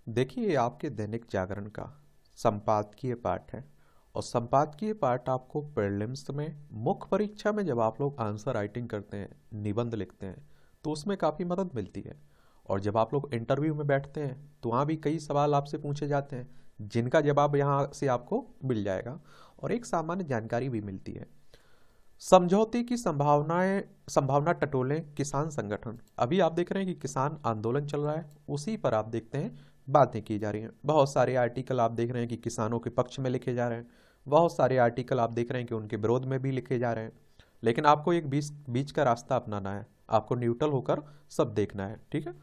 देखिए, ये आपके दैनिक जागरण का संपादकीय पाठ है। और संपादकीय पाठ आपको प्रीलिम्स में, मुख्य परीक्षा में जब आप लोग आंसर राइटिंग करते हैं, निबंध लिखते हैं, तो उसमें काफ़ी मदद मिलती है। और जब आप लोग इंटरव्यू में बैठते हैं तो वहाँ भी कई सवाल आपसे पूछे जाते हैं, जिनका जवाब यहाँ से आपको मिल जाएगा और एक सामान्य जानकारी भी मिलती है। समझौते की संभावना टटोलें किसान संगठन। अभी आप देख रहे हैं कि किसान आंदोलन चल रहा है, उसी पर आप देखते हैं बातें की जा रही हैं। बहुत सारे आर्टिकल आप देख रहे हैं कि किसानों के पक्ष में लिखे जा रहे हैं, बहुत सारे आर्टिकल आप देख रहे हैं कि उनके विरोध में भी लिखे जा रहे हैं। लेकिन आपको एक बीच बीच का रास्ता अपनाना है, आपको न्यूट्रल होकर सब देखना है, ठीक है।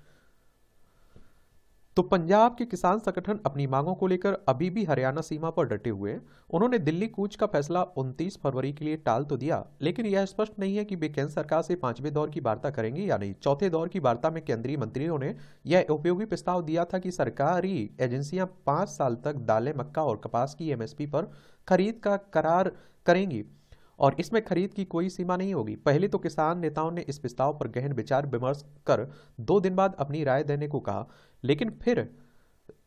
तो पंजाब के किसान संगठन अपनी मांगों को लेकर अभी भी हरियाणा सीमा पर डटे हुए हैं। उन्होंने दिल्ली कूच का फैसला 29 फरवरी के लिए टाल तो दिया, लेकिन यह स्पष्ट नहीं है कि वे केंद्र सरकार से पांचवें दौर की वार्ता करेंगे या नहीं। चौथे दौर की वार्ता में केंद्रीय मंत्रियों ने यह उपयोगी प्रस्ताव दिया था कि सरकारी एजेंसियां 5 साल तक दालें, मक्का और कपास की एमएसपी पर खरीद का करार करेंगी और इसमें खरीद की कोई सीमा नहीं होगी। पहले तो किसान नेताओं ने इस प्रस्ताव पर गहन विचार विमर्श कर 2 दिन बाद अपनी राय देने को कहा, लेकिन फिर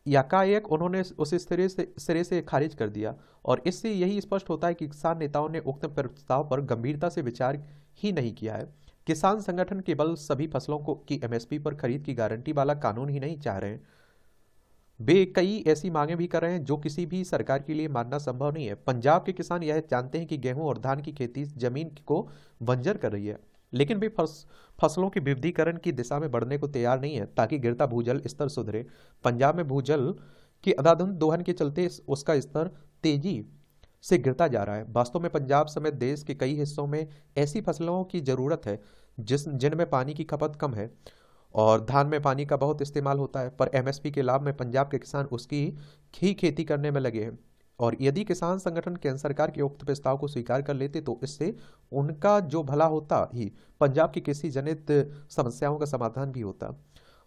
यकाएक उन्होंने उसे सिरे से खारिज कर दिया। और इससे यही स्पष्ट होता है कि किसान नेताओं ने उक्त प्रस्ताव पर गंभीरता से विचार ही नहीं किया है। किसान संगठन केवल सभी फसलों को की एमएसपी पर खरीद की गारंटी वाला कानून ही नहीं चाह रहे हैं, वे कई ऐसी मांगे भी कर रहे हैं जो किसी भी सरकार के लिए मानना संभव नहीं है। पंजाब के किसान यह जानते हैं कि गेहूं और धान की खेती जमीन को बंजर कर रही है, लेकिन वे फसलों के विविधीकरण की दिशा में बढ़ने को तैयार नहीं है ताकि गिरता भूजल स्तर सुधरे। पंजाब में भूजल की अंधाधुंध दोहन के चलते उसका स्तर तेजी से गिरता जा रहा है। वास्तव में पंजाब समेत देश के कई हिस्सों में ऐसी फसलों की जरूरत है जिनमें पानी की खपत कम है और धान में पानी का बहुत इस्तेमाल होता है, पर एमएसपी के लाभ में पंजाब के किसान उसकी ही खेती करने में लगे हैं। और यदि किसान संगठन केंद्र सरकार के उक्त प्रस्ताव को स्वीकार कर लेते तो इससे उनका जो भला होता ही पंजाब की कृषि जनित समस्याओं का समाधान भी होता।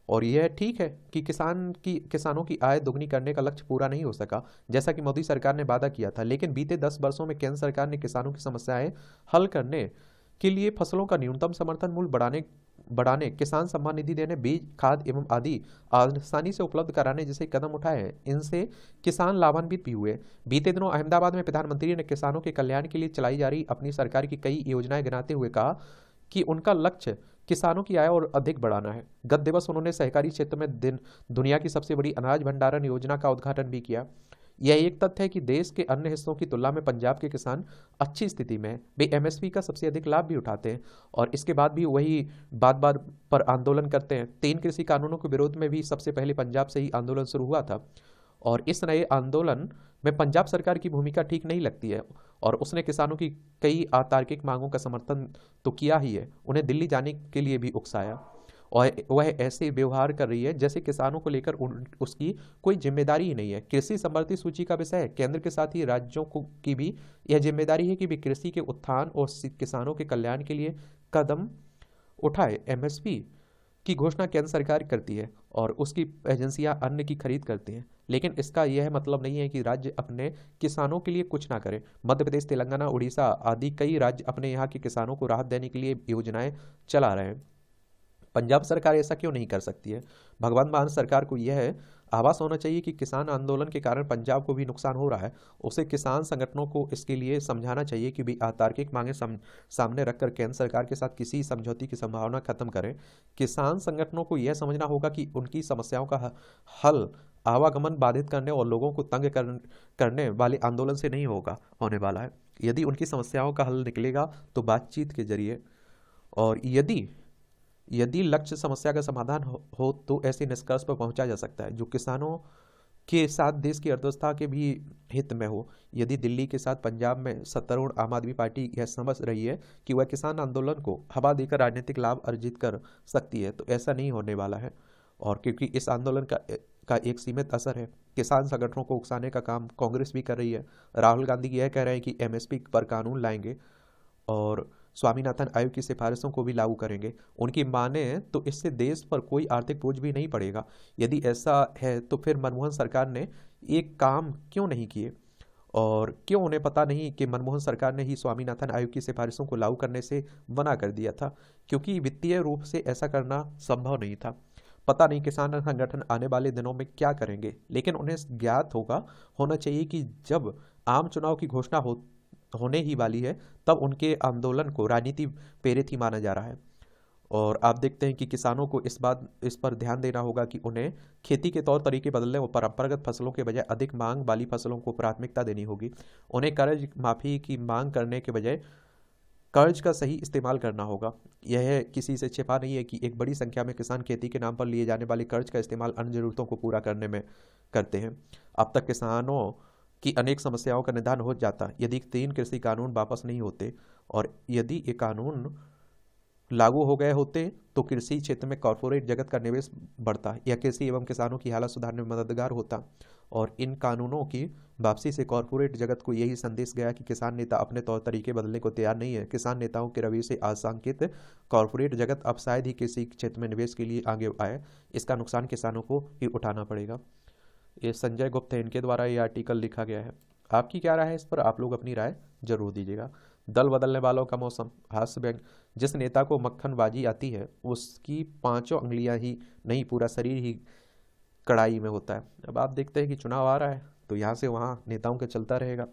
और यह ठीक है कि किसानों की आय दोगुनी करने का लक्ष्य पूरा नहीं हो सका, जैसा कि मोदी सरकार ने वादा किया था, लेकिन बीते 10 वर्षों में केंद्र सरकार ने किसानों की समस्याएं हल करने के लिए फसलों का न्यूनतम समर्थन मूल्य बढ़ाने, किसान सम्मान निधि देने, बीज, खाद एवं आदि आसानी से उपलब्ध कराने जैसे कदम उठाए हैं। इनसे किसान लाभान्वित भी हुए। बीते दिनों अहमदाबाद में प्रधानमंत्री ने किसानों के कल्याण के लिए चलाई जा रही अपनी सरकार की कई योजनाएं गिनाते हुए कहा कि उनका लक्ष्य किसानों की आय और अधिक बढ़ाना है। गत दिवस उन्होंने सहकारी क्षेत्र में दुनिया की सबसे बड़ी अनाज भंडारण योजना का उद्घाटन भी किया। यह एक तथ्य है कि देश के अन्य हिस्सों की तुलना में पंजाब के किसान अच्छी स्थिति में हैं। वे एमएसपी का सबसे अधिक लाभ भी उठाते हैं और इसके बाद भी वही बात बात पर आंदोलन करते हैं। 3 कृषि कानूनों के विरोध में भी सबसे पहले पंजाब से ही आंदोलन शुरू हुआ था और इस नए आंदोलन में पंजाब सरकार की भूमिका ठीक नहीं लगती है और उसने किसानों की कई अतार्किक मांगों का समर्थन तो किया ही है, उन्हें दिल्ली जाने के लिए भी उकसाया और वह ऐसे व्यवहार कर रही है जैसे किसानों को लेकर उसकी कोई जिम्मेदारी ही नहीं है। कृषि समृद्धि सूची का विषय है। केंद्र के साथ ही राज्यों को की भी यह जिम्मेदारी है कि वे कृषि के उत्थान और किसानों के कल्याण के लिए कदम उठाए। एमएसपी की घोषणा केंद्र सरकार करती है और उसकी एजेंसियां अन्न की खरीद करती हैं, लेकिन इसका यह मतलब नहीं है कि राज्य अपने किसानों के लिए कुछ ना करे। मध्य प्रदेश, तेलंगाना, उड़ीसा आदि कई राज्य अपने यहाँ के किसानों को राहत देने के लिए योजनाएं चला रहे हैं। पंजाब सरकार ऐसा क्यों नहीं कर सकती है? भगवंत मान सरकार को यह आभास होना चाहिए कि किसान आंदोलन के कारण पंजाब को भी नुकसान हो रहा है। उसे किसान संगठनों को इसके लिए समझाना चाहिए कि भी अतार्किक मांगे सामने रखकर केंद्र सरकार के साथ किसी समझौते की संभावना खत्म करें। किसान संगठनों को यह समझना होगा कि उनकी समस्याओं का हल आवागमन बाधित करने और लोगों को तंग करने वाले आंदोलन से नहीं होने वाला है। यदि उनकी समस्याओं का हल निकलेगा तो बातचीत के जरिए, और यदि यदि लक्ष्य समस्या का समाधान हो तो ऐसे निष्कर्ष पर पहुंचा जा सकता है जो किसानों के साथ देश की अर्थव्यवस्था के भी हित में हो। यदि दिल्ली के साथ पंजाब में सत्तारूढ़ आम आदमी पार्टी यह समझ रही है कि वह किसान आंदोलन को हवा देकर राजनीतिक लाभ अर्जित कर सकती है तो ऐसा नहीं होने वाला है। और क्योंकि इस आंदोलन का एक सीमित असर है, किसान संगठनों को उकसाने का काम कांग्रेस भी कर रही है। राहुल गांधी यह कह रहे हैं कि एमएसपी पर कानून लाएंगे और स्वामीनाथन आयोग की सिफारिशों को भी लागू करेंगे। उनकी माने तो इससे देश पर कोई आर्थिक बोझ भी नहीं पड़ेगा। यदि ऐसा है तो फिर मनमोहन सरकार ने एक काम क्यों नहीं किए और क्यों उन्हें पता नहीं कि मनमोहन सरकार ने ही स्वामीनाथन आयोग की सिफारिशों को लागू करने से मना कर दिया था, क्योंकि वित्तीय रूप से ऐसा करना संभव नहीं था। पता नहीं किसान संगठन आने वाले दिनों में क्या करेंगे, लेकिन उन्हें ज्ञात होना चाहिए कि जब आम चुनाव की घोषणा होने ही वाली है, तब उनके आंदोलन को राजनीति प्रेरित ही माना जा रहा है। और आप देखते हैं कि किसानों को इस पर ध्यान देना होगा कि उन्हें खेती के तौर तरीके बदलने और परंपरागत फसलों के बजाय अधिक मांग वाली फसलों को प्राथमिकता देनी होगी। उन्हें कर्ज माफी की मांग करने के बजाय कर्ज का सही इस्तेमाल करना होगा। यह किसी से छिपा नहीं है कि एक बड़ी संख्या में किसान खेती के नाम पर लिए जाने वाले कर्ज का इस्तेमाल अन्य जरूरतों को पूरा करने में करते हैं। अब तक किसानों की अनेक समस्याओं का निदान हो जाता यदि 3 कृषि कानून वापस नहीं होते, और यदि ये कानून लागू हो गए होते तो कृषि क्षेत्र में कॉरपोरेट जगत का निवेश बढ़ता या कृषि एवं किसानों की हालत सुधारने में मददगार होता। और इन कानूनों की वापसी से कॉरपोरेट जगत को यही संदेश गया कि किसान नेता अपने तौर तरीके बदलने को तैयार नहीं है। किसान नेताओं के रवैये से आशंकित कॉरपोरेट जगत अब शायद ही कृषि क्षेत्र में निवेश के लिए आगे आए। इसका नुकसान किसानों को ही उठाना पड़ेगा। ये संजय गुप्त है, इनके द्वारा ये आर्टिकल लिखा गया है। आपकी क्या राय है इस पर? आप लोग अपनी राय जरूर दीजिएगा। दल बदलने वालों का मौसम, हास्य व्यंग। जिस नेता को मक्खनबाजी आती है उसकी 5 अंगुलियां ही नहीं, पूरा शरीर ही कड़ाई में होता है। अब आप देखते हैं कि चुनाव आ रहा है तो यहाँ से वहाँ नेताओं का चलता रहेगा।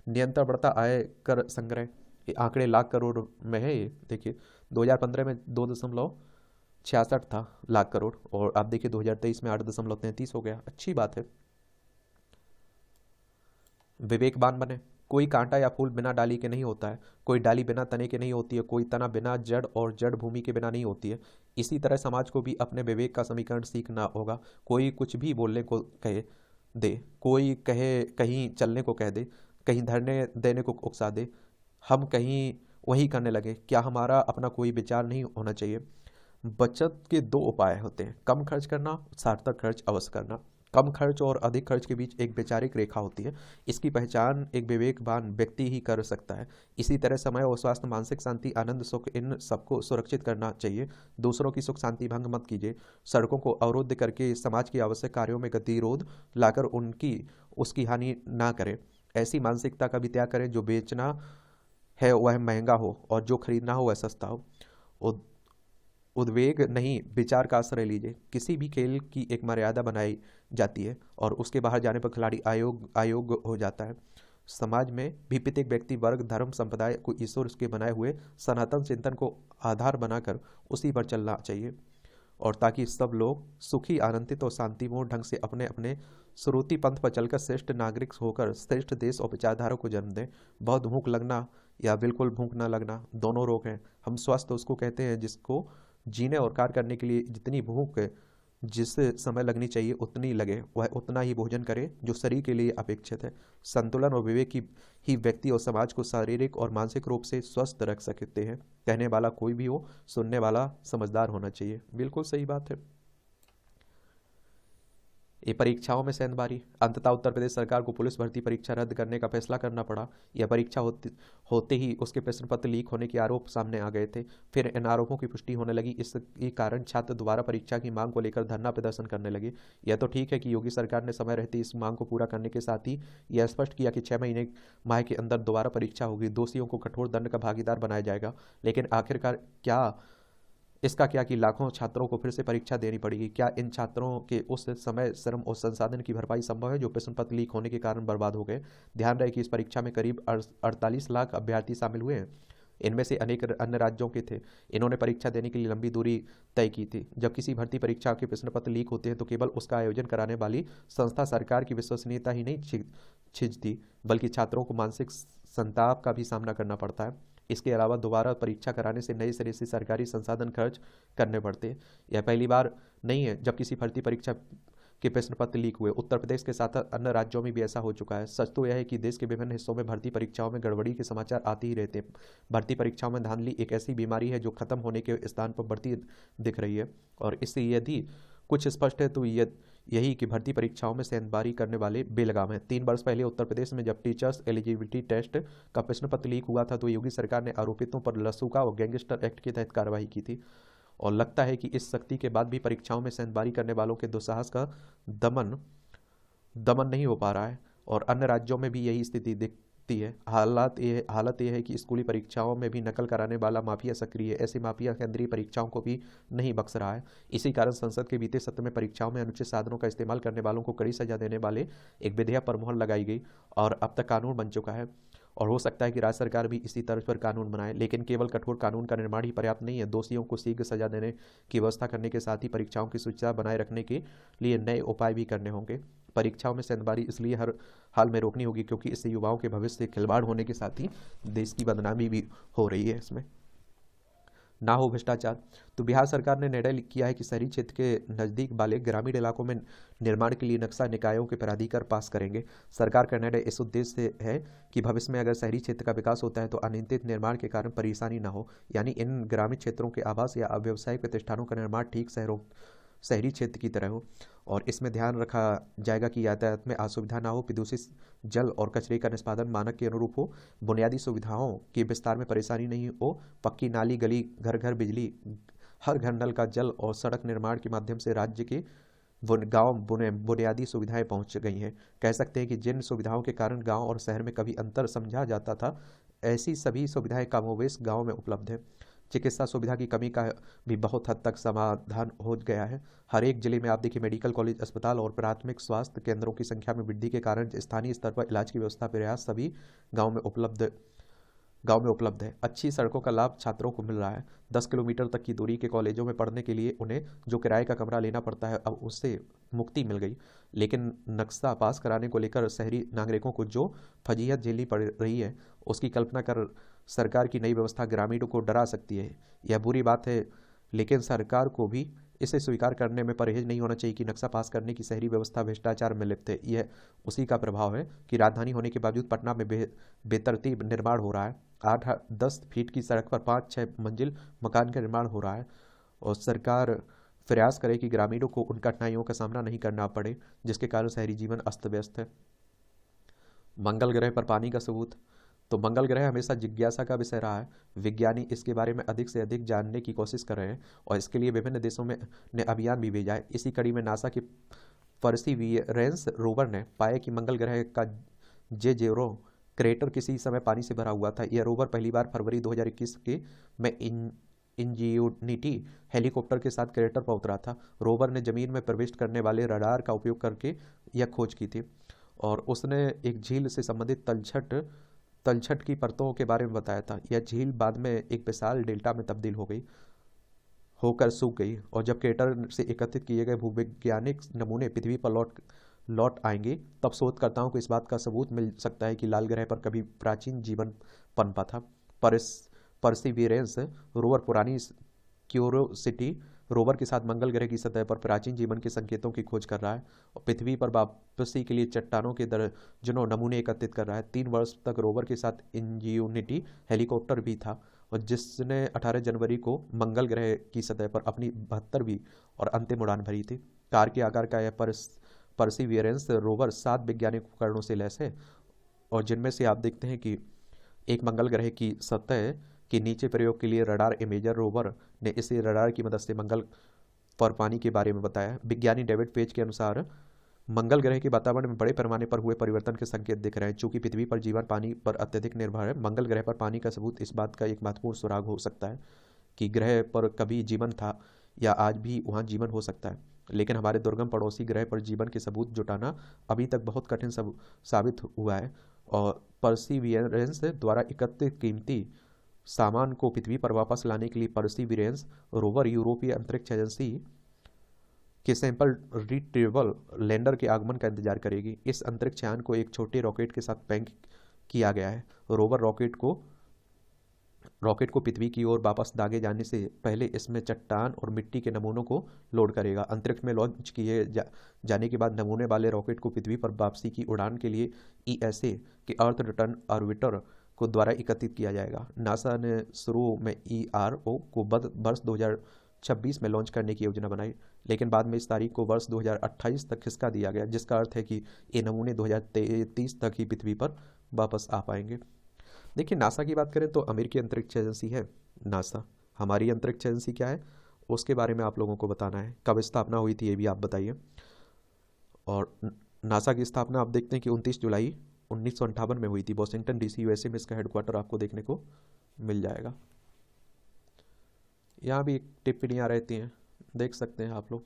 निरंतर बढ़ता आय कर संग्रह, ये आंकड़े लाख करोड़ में है। ये देखिए 2015 में 2.66 था लाख करोड़, और आप देखिए 2023 में 8.33 हो गया। अच्छी बात है। विवेकवान बने। कोई कांटा या फूल बिना डाली के नहीं होता है, कोई डाली बिना तने के नहीं होती है, कोई तना बिना जड़ और जड़ भूमि के बिना नहीं होती है। इसी तरह समाज को भी अपने विवेक का समीकरण सीखना होगा। कोई कुछ भी बोलने को कहे दे, कोई कहे कहीं चलने को कह दे, कहीं धरने देने को उकसा दे, हम कहीं वही करने लगे। क्या हमारा अपना कोई विचार नहीं होना चाहिए? बचत के 2 उपाय होते हैं, कम खर्च करना, सार्थक खर्च अवश्य करना। कम खर्च और अधिक खर्च के बीच एक वैचारिक रेखा होती है। इसकी पहचान एक विवेकवान व्यक्ति ही कर सकता है। इसी तरह समय और स्वास्थ्य, मानसिक शांति, आनंद, सुख, इन सबको सुरक्षित करना चाहिए। दूसरों की सुख शांति भंग मत कीजिए। सड़कों को अवरुद्ध करके समाज के आवश्यक कार्यों में गतिरोध लाकर उसकी हानि ना करें। ऐसी मानसिकता का भी त्याग करें। जो बेचना है वह महंगा हो और जो खरीदना हो वह सस्ता हो। उद्वेग नहीं, विचार का आश्रय लीजिए। किसी भी खेल की एक मर्यादा बनाई जाती है और उसके बाहर जाने पर खिलाड़ी अयोग्य हो जाता है। समाज में भी प्रत्येक व्यक्ति, वर्ग, धर्म, संप्रदाय को ईश्वर के बनाए हुए सनातन चिंतन को आधार बनाकर उसी पर चलना चाहिए, और ताकि सब लोग सुखी, आनंदित और शांतिपूर्ण ढंग से अपने अपने श्रुति पंथ पर चलकर श्रेष्ठ नागरिक होकर श्रेष्ठ देश और विचारधारा को जन्म दें। बहुत भूख लगना या बिल्कुल भूख न लगना दोनों रोग हैं। हम स्वस्थ उसको कहते हैं जिसको जीने और कार्य करने के लिए जितनी भूख जिस समय लगनी चाहिए उतनी लगे, वह उतना ही भोजन करे जो शरीर के लिए अपेक्षित है। संतुलन और विवेक की ही व्यक्ति और समाज को शारीरिक और मानसिक रूप से स्वस्थ रख सकते हैं। कहने वाला कोई भी हो, सुनने वाला समझदार होना चाहिए। बिल्कुल सही बात है। ये परीक्षाओं में सेंधमारी। अंततः उत्तर प्रदेश सरकार को पुलिस भर्ती परीक्षा रद्द करने का फैसला करना पड़ा। यह परीक्षा होते ही उसके प्रश्न पत्र लीक होने के आरोप सामने आ गए थे। फिर इन आरोपों की पुष्टि होने लगी। इसके कारण छात्र दोबारा परीक्षा की मांग को लेकर धरना प्रदर्शन करने लगे। यह तो ठीक है कि योगी सरकार ने समय रहते इस मांग को पूरा करने के साथ ही यह स्पष्ट किया कि 6 माह के अंदर दोबारा परीक्षा होगी, दोषियों को कठोर दंड का भागीदार बनाया जाएगा। लेकिन आखिरकार इसका क्या कि लाखों छात्रों को फिर से परीक्षा देनी पड़ेगी? क्या इन छात्रों के उस समय, श्रम और संसाधन की भरपाई संभव है जो प्रश्न पत्र लीक होने के कारण बर्बाद हो गए? ध्यान रहे कि इस परीक्षा में करीब 48 लाख अभ्यर्थी शामिल हुए हैं। इनमें से अनेक अन्य राज्यों के थे। इन्होंने परीक्षा देने के लिए लंबी दूरी तय की थी। जब किसी भर्ती परीक्षा के प्रश्न पत्र लीक होते हैं तो केवल उसका आयोजन कराने वाली संस्था सरकार की विश्वसनीयता ही नहीं छिजती, बल्कि छात्रों को मानसिक संताप का भी सामना करना पड़ता है। इसके अलावा दोबारा परीक्षा कराने से नए सिरे से सरकारी संसाधन खर्च करने पड़ते हैं। यह पहली बार नहीं है जब किसी भर्ती परीक्षा के प्रश्न पत्र लीक हुए। उत्तर प्रदेश के साथ अन्य राज्यों में भी ऐसा हो चुका है। सच तो यह है कि देश के विभिन्न हिस्सों में भर्ती परीक्षाओं में गड़बड़ी के समाचार आते ही रहते हैं। भर्ती परीक्षाओं में धांधली एक ऐसी बीमारी है जो खत्म होने के स्थान पर बढ़ती दिख रही है, और इससे यदि कुछ स्पष्ट है तो यही कि भर्ती परीक्षाओं में सेंधमारी करने वाले बेलगाम हैं। 3 वर्ष पहले उत्तर प्रदेश में जब टीचर्स एलिजिबिलिटी टेस्ट का प्रश्न पत्र लीक हुआ था तो योगी सरकार ने आरोपितों पर लसूका और गैंगस्टर एक्ट के तहत कार्रवाई की थी, और लगता है कि इस सख्ती के बाद भी परीक्षाओं में सेंधमारी करने वालों के दुस्साहस का दमन नहीं हो पा रहा है। और अन्य राज्यों में भी यही स्थिति है। हालत ये है कि स्कूली परीक्षाओं में भी नकल कराने वाला माफिया सक्रिय है। ऐसे माफिया केंद्रीय परीक्षाओं को भी नहीं बख्श रहा है। इसी कारण संसद के बीते सत्र में परीक्षाओं में अनुचित साधनों का इस्तेमाल करने वालों को कड़ी सजा देने वाले एक विधेयक पर मुहर लगाई गई और अब तक कानून बन चुका है। और हो सकता है कि राज्य सरकार भी इसी तर्ज पर कानून बनाए, लेकिन केवल कठोर कानून का निर्माण ही पर्याप्त नहीं है। दोषियों को शीघ्र सजा देने की व्यवस्था करने के साथ ही परीक्षाओं की शुचिता बनाए रखने के लिए नए उपाय भी करने होंगे। परीक्षाओं में सेंधमारी इसलिए हर हाल में रोकनी होगी क्योंकि इससे युवाओं के भविष्य से खिलवाड़ होने के साथ ही देश की बदनामी भी हो रही है। इसमें ना हो भ्रष्टाचार। तो बिहार सरकार ने निर्णय किया है कि शहरी क्षेत्र के नजदीक वाले ग्रामीण इलाकों में निर्माण के लिए नक्शा निकायों के प्राधिकार पास करेंगे। सरकार का निर्णय इस उद्देश्य से है कि भविष्य में अगर शहरी क्षेत्र का विकास होता है तो अनियंत्रित निर्माण के कारण परेशानी ना हो, यानी इन ग्रामीण क्षेत्रों के आवास या व्यावसायिक प्रतिष्ठानों का निर्माण ठीक शहरी क्षेत्र की तरह हो। और इसमें ध्यान रखा जाएगा कि यातायात में असुविधा ना हो, प्रदूषित जल और कचरे का निष्पादन मानक के अनुरूप हो, बुनियादी सुविधाओं के विस्तार में परेशानी नहीं हो, पक्की नाली, गली, घर घर बिजली, हर घर नल का जल और सड़क निर्माण के माध्यम से राज्य के गांव बुनियादी सुविधाएं पहुंच गई हैं। कह सकते हैं कि जिन सुविधाओं के कारण गांव और शहर में कभी अंतर समझा जाता था, ऐसी सभी सुविधाएं कमोबेश गांव में उपलब्ध है। चिकित्सा सुविधा की कमी का भी बहुत हद तक समाधान हो गया है। हर एक जिले में आप देखिए मेडिकल कॉलेज, अस्पताल और प्राथमिक स्वास्थ्य केंद्रों की संख्या में वृद्धि के कारण स्थानीय स्तर पर इलाज की व्यवस्था प्रयास सभी गांव में उपलब्ध है। अच्छी सड़कों का लाभ छात्रों को मिल रहा है। 10 किलोमीटर तक की दूरी के कॉलेजों में पढ़ने के लिए उन्हें जो किराए का कमरा लेना पड़ता है, अब उससे मुक्ति मिल गई। लेकिन नक्शा पास कराने को लेकर शहरी नागरिकों को जो फजीहत झेलनी पड़ रही है, उसकी कल्पना कर सरकार की नई व्यवस्था ग्रामीणों को डरा सकती है। यह बुरी बात है, लेकिन सरकार को भी इसे स्वीकार करने में परहेज नहीं होना चाहिए कि नक्शा पास करने की शहरी व्यवस्था भ्रष्टाचार में लिप्त है। यह उसी का प्रभाव है कि राजधानी होने के बावजूद पटना में बेतरतीब निर्माण हो रहा है। 8-10 फीट की सड़क पर 5-6 मंजिल मकान का निर्माण हो रहा है और सरकार प्रयास करे कि ग्रामीणों को उन कठिनाइयों का सामना नहीं करना पड़े, जिसके कारण शहरी जीवन अस्त व्यस्त है। मंगल ग्रह पर पानी का सबूत। तो मंगल ग्रह हमेशा जिज्ञासा का विषय रहा है। विज्ञानी इसके बारे में अधिक से अधिक जानने की कोशिश कर रहे हैं और इसके लिए विभिन्न देशों में ने अभियान भी भेजा है। इसी कड़ी में नासा के परसीवियरेंस रोवर ने पाया कि मंगल ग्रह का जेजेरो क्रेटर किसी समय पानी से भरा हुआ था। यह रोवर पहली बार फरवरी 2021 के में इंजीनिटी हेलीकॉप्टर के साथ क्रेटर पर उतरा था। रोवर ने जमीन में प्रवेश करने वाले रडार का उपयोग करके यह खोज की थी और उसने एक झील से संबंधित तलछट की परतों के बारे में बताया था। यह झील बाद में एक विशाल डेल्टा में तब्दील होकर सूख गई और जब क्रेटर से एकत्रित किए गए भूवैज्ञानिक नमूने पृथ्वी पर लौट आएंगे, तब शोधकर्ताओं को इस बात का सबूत मिल सकता है कि लाल ग्रह पर कभी प्राचीन जीवन पनपा था। परसिवियरेंस रोवर पुरानी क्यूरोसिटी रोवर के साथ मंगल ग्रह की सतह पर प्राचीन जीवन के संकेतों की खोज कर रहा है और पृथ्वी पर वापसी के लिए चट्टानों के दर्जनों नमूने एकत्रित कर रहा है। 3 वर्ष तक रोवर के साथ इंजीनिटी हेलीकॉप्टर भी था और जिसने 18 जनवरी को मंगल ग्रह की सतह पर अपनी 72वीं और अंतिम उड़ान भरी थी। कार के आकार का यह परसिवियरेंस रोवर 7 वैज्ञानिक उपकरणों से लैस है और जिनमें से आप देखते हैं कि एक मंगल ग्रह की सतह के नीचे प्रयोग के लिए रडार इमेजर रोवर ने इसे रडार की मदद से मंगल पर पानी के बारे में बताया। विज्ञानी डेविड पेज के अनुसार मंगल ग्रह के वातावरण में बड़े पैमाने पर हुए परिवर्तन के संकेत दिख रहे हैं। चूंकि पृथ्वी पर जीवन पानी पर अत्यधिक निर्भर है, मंगल ग्रह पर पानी का सबूत इस बात का एक महत्वपूर्ण सुराग हो सकता है कि ग्रह पर कभी जीवन था या आज भी वहाँ जीवन हो सकता है। लेकिन हमारे दुर्गम पड़ोसी ग्रह पर जीवन के सबूत जुटाना अभी तक बहुत कठिन साबित हुआ है और परसिवियरेंस द्वारा एकत्रित कीमती सामान को पृथ्वी पर वापस लाने के लिए परसिवियरेंस रोवर यूरोपीय अंतरिक्ष एजेंसी के सैंपल रिट्रीवल लैंडर के आगमन का इंतजार करेगी। इस अंतरिक्ष यान को एक छोटे रॉकेट के साथ पैक किया गया है। रोवर रॉकेट को पृथ्वी की ओर वापस दागे जाने से पहले इसमें चट्टान और मिट्टी के नमूनों को लोड करेगा। अंतरिक्ष में लॉन्च किए जाने के बाद नमूने वाले रॉकेट को पृथ्वी पर वापसी की उड़ान के लिए ESA के अर्थ रिटर्न ऑर्बिटर को द्वारा एकत्रित किया जाएगा। नासा ने शुरू में ERO को वर्ष 2026 में लॉन्च करने की योजना बनाई, लेकिन बाद में इस तारीख को वर्ष 2028 तक खिसका दिया गया, जिसका अर्थ है कि ये नमूने 2033 तक ही पृथ्वी पर वापस आ पाएंगे। देखिए, नासा की बात करें तो अमेरिकी अंतरिक्ष एजेंसी है नासा। हमारी अंतरिक्ष एजेंसी क्या है उसके बारे में आप लोगों को बताना है। कब स्थापना हुई थी ये भी आप बताइए। और नासा की स्थापना आप देखते हैं कि 29 जुलाई 1958 में हुई थी। वॉशिंगटन डीसी यूएसए में इसका हेडक्वार्टर आपको देखने को मिल जाएगा। यहाँ भी टिप्पणियाँ रहती हैं, देख सकते हैं आप लोग,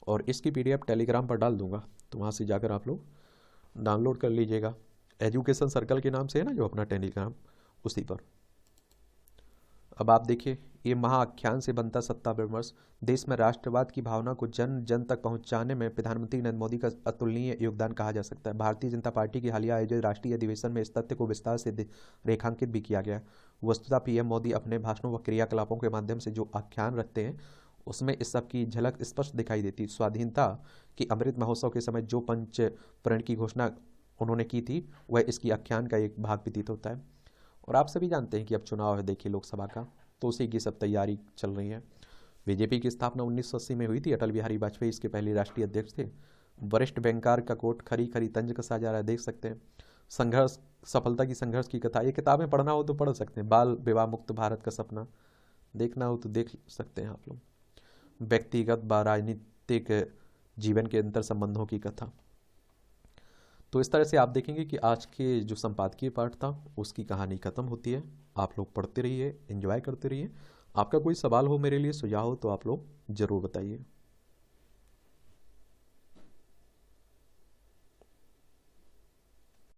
और इसकी पीडीएफ टेलीग्राम पर डाल दूंगा, तो वहाँ से जाकर आप लोग डाउनलोड कर लीजिएगा। एजुकेशन सर्कल के नाम से है ना जो अपना टेलीग्राम, उसी पर। अब आप देखिए, ये महाआख्यान से बनता सत्ता विमर्श। देश में राष्ट्रवाद की भावना को जन जन तक पहुंचाने में प्रधानमंत्री नरेंद्र मोदी का अतुलनीय योगदान कहा जा सकता है। भारतीय जनता पार्टी की हालिया आयोजित राष्ट्रीय अधिवेशन में इस तथ्य को विस्तार से रेखांकित भी किया गया। वस्तुतः पीएम मोदी अपने भाषणों व क्रियाकलापों के माध्यम से जो आख्यान रखते हैं, उसमें इस सब की झलक स्पष्ट दिखाई देती। स्वाधीनता की अमृत महोत्सव के समय जो पंच प्रण की घोषणा उन्होंने की थी, वह इसकी आख्यान का एक भाग प्रतीत होता है। और आप सभी जानते हैं कि अब चुनाव है, देखिए लोकसभा का, तो उसी की सब तैयारी चल रही है। बीजेपी की स्थापना 1980 में हुई थी। अटल बिहारी वाजपेयी इसके पहले राष्ट्रीय अध्यक्ष थे। वरिष्ठ बैंकर का कोट खरी खरी तंज कसा जा रहा है, देख सकते हैं। संघर्ष, सफलता की संघर्ष की कथा, ये किताबें पढ़ना हो तो पढ़ सकते हैं। बाल विवाह मुक्त भारत का सपना देखना हो तो देख सकते हैं आप लोग। व्यक्तिगत व राजनीतिक जीवन के अंतर संबंधों की कथा। तो इस तरह से आप देखेंगे कि आज के जो संपादकीय पाठ था उसकी कहानी खत्म होती है। आप लोग पढ़ते रहिए, एंजॉय करते रहिए। आपका कोई सवाल हो मेरे लिए, सुझाव हो, तो आप लोग ज़रूर बताइए।